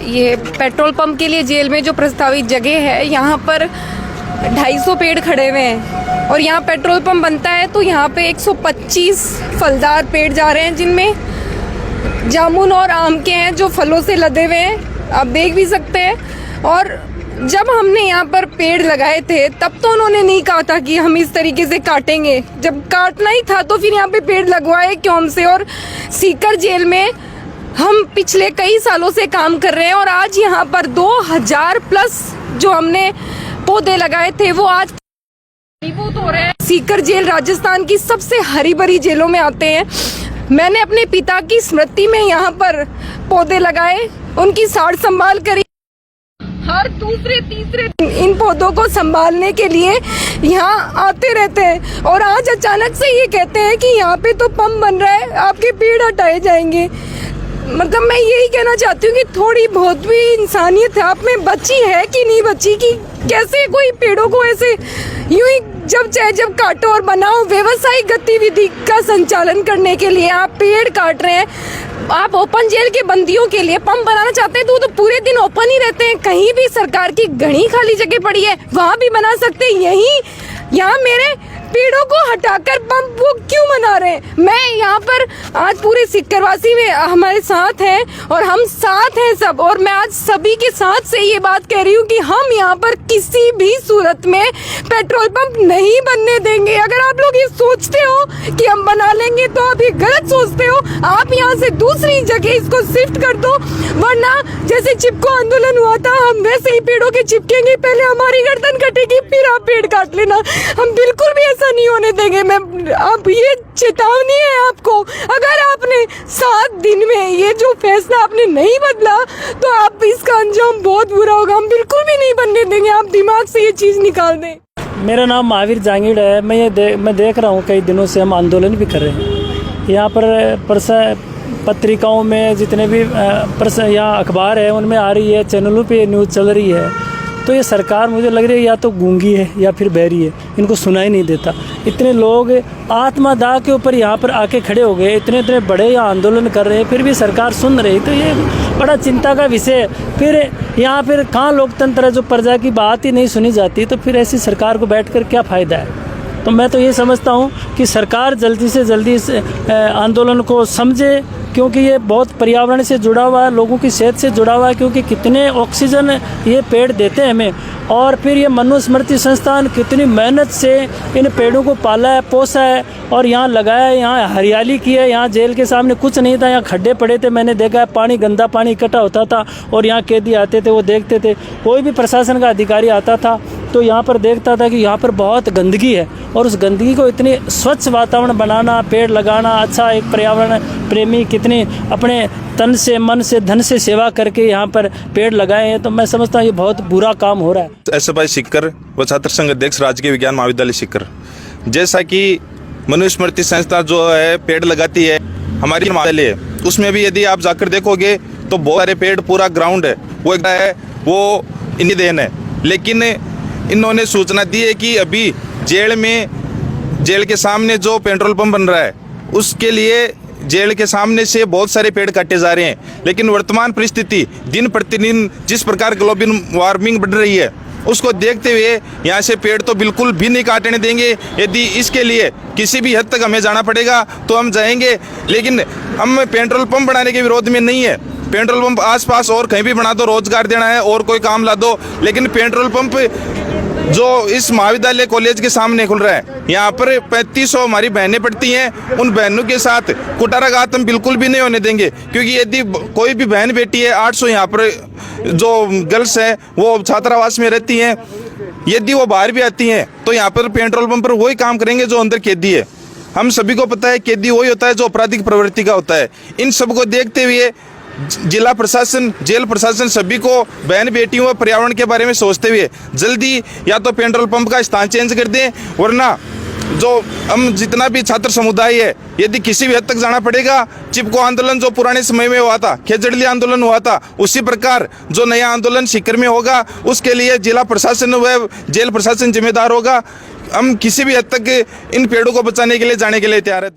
ये petrol pump के लिए जेल में जो प्रस्तावित जगह है, यहाँ पर 250 पेड़ खड़े हुए हैं और यहाँ पेट्रोल पंप बनता है तो यहाँ पे 125 फलदार पेड़ जा रहे हैं, जिनमें जामुन और आम के हैं जो फलों से लदे हुए हैं, आप देख भी सकते हैं। और जब हमने यहाँ पर पेड़ लगाए थे तब तो उन्होंने नहीं कहा था कि हम इस तरीके से काटेंगे। जब काटना ही था तो फिर यहाँ पे पेड़ लगवाए क्यों हमसे। और सीकर जेल में हम पिछले कई सालों से काम कर रहे हैं और आज यहाँ पर 2000 प्लस जो हमने पौधे लगाए थे वो आज फलीभूत हो रहे हैं। सीकर जेल राजस्थान की सबसे हरी भरी जेलों में आते हैं। मैंने अपने पिता की स्मृति में यहाँ पर पौधे लगाए, उनकी सार संभाल करी। हर दूसरे तीसरे दिन इन पौधों को संभालने के लिए यहाँ आते रहते हैं और आज अचानक से ये कहते हैं कि यहाँ पे तो पंप बन रहा है, आपके पेड़ हटाए जाएंगे। मतलब मैं यही कहना चाहती हूँ कि थोड़ी बहुत भी इंसानियत आप में बची है कि नहीं बची, कि कैसे कोई पेड़ों को ऐसे यूं ही जब चाहे जब काटो और बनाओ। व्यवसायिक गतिविधि का संचालन करने के लिए आप पेड़ काट रहे हैं। आप ओपन जेल के बंदियों के लिए पंप बनाना चाहते हैं तो पूरे दिन ओपन ही रहते हैं। कहीं भी सरकार की घनी खाली जगह पड़ी है वहाँ भी बना सकते हैं। यहाँ मेरे पेड़ों को हटाकर पंप वो क्यों बना रहे हैं। मैं यहाँ पर आज पूरे सिक्करवासी में हमारे साथ हैं और हम साथ हैं सब, और मैं आज सभी के साथ से ये बात कह रही हूँ कि हम यहाँ पर किसी भी सूरत में पेट्रोल पंप नहीं बनने देंगे। अगर आप लोग ये सोचते हो कि हम बना लेंगे तो आप ये गलत सोचते हो। आप यहाँ से दूसरी जगह इसको शिफ्ट कर दो, वरना जैसे चिपको आंदोलन हुआ था हम वैसे ही पेड़ों के चिपकेंगे। पहले हमारी गर्दन कटेगी फिर आप पेड़ काट लेना। हम बिल्कुल भी ऐसा नहीं होने देंगे। मैं अब ये चेतावनी है आपको, अगर आपने 7 दिन में ये जो फैसला आपने नहीं बदला तो आप इसका अंजाम बहुत बुरा होगा। हम बिल्कुल भी नहीं बनने देंगे, आप दिमाग से ये चीज़ निकाल दें। मेरा नाम महावीर जांगीड़ है। मैं देख रहा हूँ कई दिनों से हम आंदोलन भी कर रहे हैं। यहाँ पर पत्रिकाओं में जितने भी यहाँ अखबार है उनमें आ रही है, चैनलों पे न्यूज़ चल रही है। तो ये सरकार मुझे लग रही है या तो गूंगी है या फिर बहरी है, इनको सुनाई नहीं देता। इतने लोग आत्मदाह के ऊपर यहाँ पर आके खड़े हो गए, इतने इतने बड़े यहाँ आंदोलन कर रहे हैं, फिर भी सरकार सुन रही। तो ये बड़ा चिंता का विषय है। फिर यहाँ फिर कहाँ लोकतंत्र है, जो प्रजा की बात ही नहीं सुनी जाती, तो फिर ऐसी सरकार को बैठकर क्या फ़ायदा है। तो मैं तो ये समझता हूँ कि सरकार जल्दी से जल्दी इस आंदोलन को समझे, क्योंकि ये बहुत पर्यावरण से जुड़ा हुआ है, लोगों की सेहत से जुड़ा हुआ है। क्योंकि कितने ऑक्सीजन ये पेड़ देते हैं हमें, और फिर ये मनुस्मृति संस्थान कितनी मेहनत से इन पेड़ों को पाला है, पोसा है और यहाँ लगाया है, यहाँ हरियाली की है। यहाँ जेल के सामने कुछ नहीं था, यहाँ खड्डे पड़े थे, मैंने देखा है, पानी गंदा पानी इकट्ठा होता था और यहाँ कैदी आते थे, वो देखते थे। कोई भी प्रशासन का अधिकारी आता था तो यहाँ पर देखता था कि यहाँ पर बहुत गंदगी है, और उस गंदगी को इतनी स्वच्छ वातावरण बनाना, पेड़ लगाना, अच्छा एक पर्यावरण प्रेमी कितनी अपने तन से, मन से, धन से सेवा करके यहाँ पर पेड़ लगाए हैं। तो मैं समझता हूँ ये बहुत बुरा काम हो रहा है। SFI सीकर व छात्र संघ अध्यक्ष राजकीय विज्ञान महाविद्यालय सीकर, जैसा कि मनुस्मृति संस्था जो है पेड़ लगाती है हमारी महाविद्यालय, उसमें भी यदि आप जाकर देखोगे तो बहुत सारे पेड़, पूरा ग्राउंड है वो इन्हीं देन है। लेकिन इन्होंने सूचना दी है कि अभी जेल के सामने जो पेट्रोल पंप बन रहा है उसके लिए जेल के सामने से बहुत सारे पेड़ काटे जा रहे हैं। लेकिन वर्तमान परिस्थिति दिन प्रतिदिन जिस प्रकार ग्लोबल वार्मिंग बढ़ रही है उसको देखते हुए यहाँ से पेड़ तो बिल्कुल भी नहीं काटने देंगे। यदि इसके लिए किसी भी हद तक हमें जाना पड़ेगा तो हम जाएंगे। लेकिन हम पेट्रोल पंप बनाने के विरोध में नहीं है। पेट्रोल पंप आसपास और कहीं भी बना दो, रोजगार देना है और कोई काम ला दो। लेकिन पेट्रोल पंप जो इस महाविद्यालय कॉलेज के सामने खुल रहा है, यहाँ पर 3500 हमारी बहनें पढ़ती हैं। उन बहनों के साथ कुटाराघात हम बिल्कुल भी नहीं होने देंगे। क्योंकि यदि कोई भी बहन बेटी है, 800 यहाँ पर जो गर्ल्स हैं वो छात्रावास में रहती हैं, यदि वो बाहर भी आती हैं तो यहाँ पर पेट्रोल पंप पर वही काम करेंगे जो अंदर कैदी है। हम सभी को पता है कैदी वही होता है जो आपराधिक प्रवृत्ति का होता है। इन सब को देखते हुए जिला प्रशासन, जेल प्रशासन सभी को बहन बेटियों व पर्यावरण के बारे में सोचते हुए जल्दी या तो पेट्रोल पंप का स्थान चेंज कर दें, वरना जो हम जितना भी छात्र समुदाय है, यदि किसी भी हद तक जाना पड़ेगा, चिपको आंदोलन जो पुराने समय में हुआ था, खेजड़ली आंदोलन हुआ था, उसी प्रकार जो नया आंदोलन सीकर में होगा उसके लिए जिला प्रशासन व जेल प्रशासन जिम्मेदार होगा। हम किसी भी हद तक इन पेड़ों को बचाने के लिए जाने के लिए तैयार है।